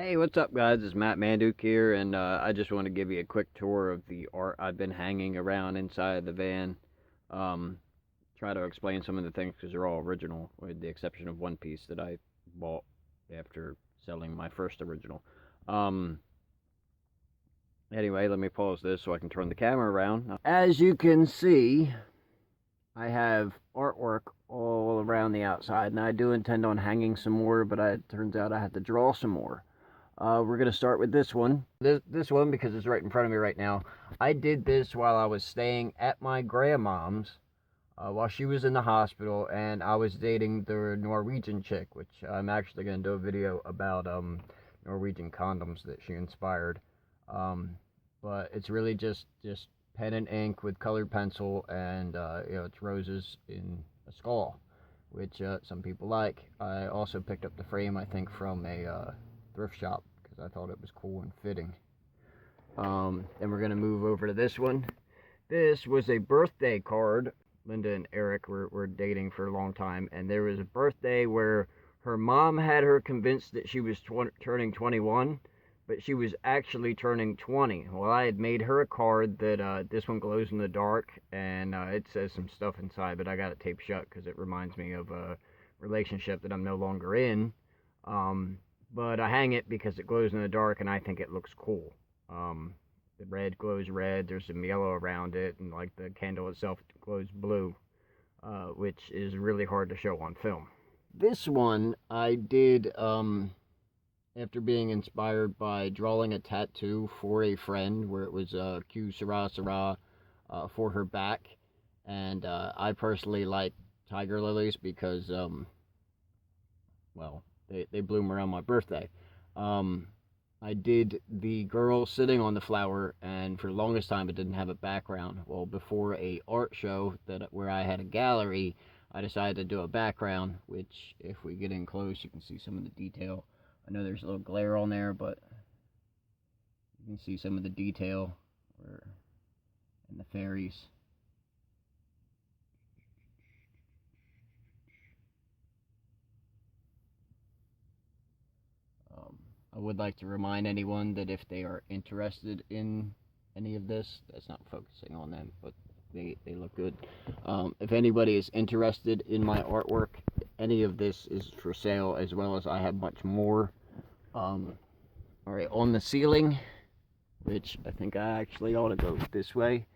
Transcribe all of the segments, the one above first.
Hey, what's up, guys? It's Matt Manduke here, and I just want to give you a quick tour of the art I've been hanging around inside the van. Um, Try to explain some of the things because they're all original, with the exception of one piece that I bought after selling my first original. Um, anyway, let me pause this so I can turn the camera around. As you can see, I have artwork all around the outside, and I do intend on hanging some more, but it turns out I have to draw some more. We're going to start with this one. This one, because it's right in front of me right now. I did this while I was staying at my grandmom's while she was in the hospital, and I was dating the Norwegian chick, which I'm actually going to do a video about Norwegian condoms that she inspired. Um, but it's really just pen and ink with colored pencil, and it's roses in a skull, which some people like. I also picked up the frame, I think, from a thrift shop because I thought it was cool and fitting. Then we're gonna move over to this one. This was a birthday card. Linda and Eric were dating for a long time, and there was a birthday where her mom had her convinced that she was turning 21, but she was actually turning 20. Well, I had made her a card that this one glows in the dark, and it says some stuff inside, but I got it taped shut because it reminds me of a relationship that I'm no longer in. But I hang it because it glows in the dark, and I think it looks cool. The red glows red, there's some yellow around it, and like the candle itself glows blue, which is really hard to show on film. This one I did after being inspired by drawing a tattoo for a friend where it was Q Sarah Sarah for her back. And I personally like tiger lilies because, well, they bloom around my birthday. I did the girl sitting on the flower, and for the longest time it didn't have a background. Well, before a art show where I had a gallery, I decided to do a background, which if we get in close, you can see some of the detail. I know there's a little glare on there, but you can see some of the detail and the fairies. I would like to remind anyone that if they are interested in any of this, that's not focusing on them, but they look good. If anybody is interested in my artwork, any of this is for sale, as well as I have much more. Alright, on the ceiling, which I think I actually ought to go this way,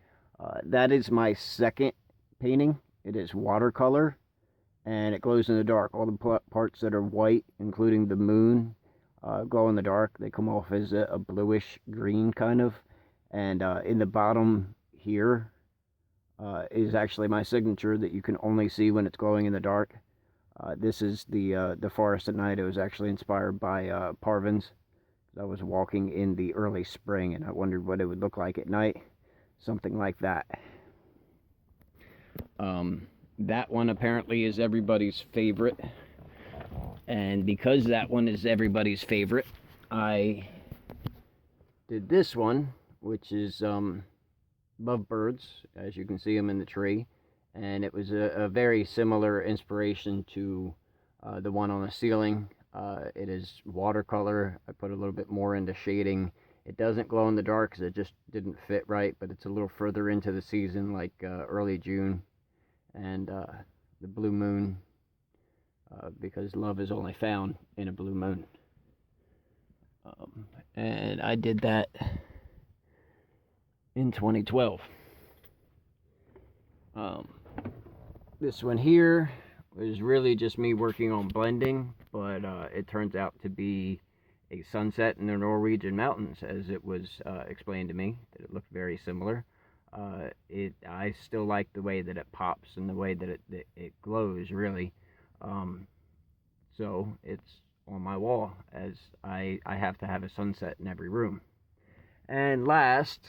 that is my second painting. It is watercolor, and it glows in the dark. All the parts that are white, including the moon, glow in the dark. They come off as a bluish green kind of. And in the bottom here is actually my signature that you can only see when it's glowing in the dark. This is the forest at night. It was actually inspired by parvens. I was walking in the early spring and I wondered what it would look like at night. Something like that. That one apparently is everybody's favorite. And because that one is everybody's favorite, I did this one, which is lovebirds, as you can see them in the tree. And it was a very similar inspiration to the one on the ceiling. It is watercolor. I put a little bit more into shading. It doesn't glow in the dark because it just didn't fit right, but it's a little further into the season, like early June. And the blue moon, because love is only found in a blue moon. And I did that in 2012. This one here was really just me working on blending, but it turns out to be a sunset in the Norwegian mountains, as it was explained to me, that it looked very similar. I still like the way that it pops and the way that it glows, really. So it's on my wall, as I have to have a sunset in every room. And last,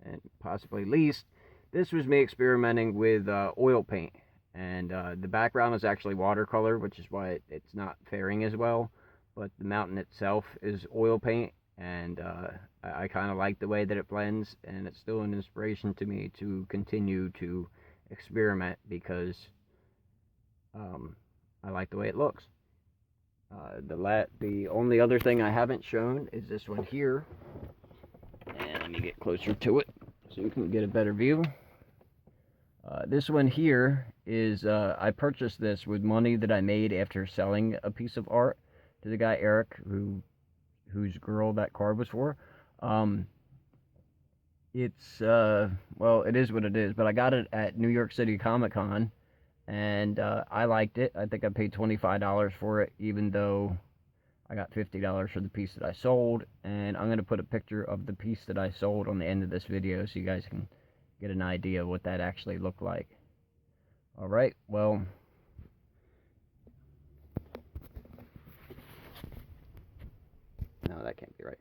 and possibly least, this was me experimenting with oil paint. And the background is actually watercolor, which is why it's not faring as well. But the mountain itself is oil paint, and I kind of like the way that it blends, and it's still an inspiration to me to continue to experiment because I like the way it looks. The only other thing I haven't shown is this one here. And let me get closer to it so you can get a better view. This one here is, I purchased this with money that I made after selling a piece of art to the guy Eric, whose girl that card was for. It's, well, it is what it is, but I got it at New York City Comic Con, and I liked it. I think I paid $25 for it, even though I got $50 for the piece that I sold. And I'm going to put a picture of the piece that I sold on the end of this video so you guys can get an idea of what that actually looked like. Alright, well, no, that can't be right.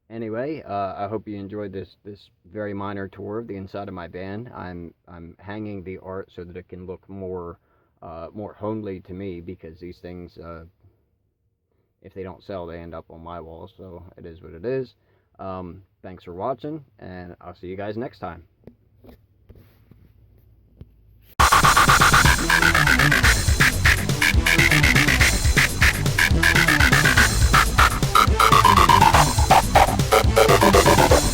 Anyway, I hope you enjoyed this very minor tour of the inside of my van. I'm hanging the art so that it can look more homely to me, because these things, if they don't sell, they end up on my walls. So it is what it is. Thanks for watching, and I'll see you guys next time.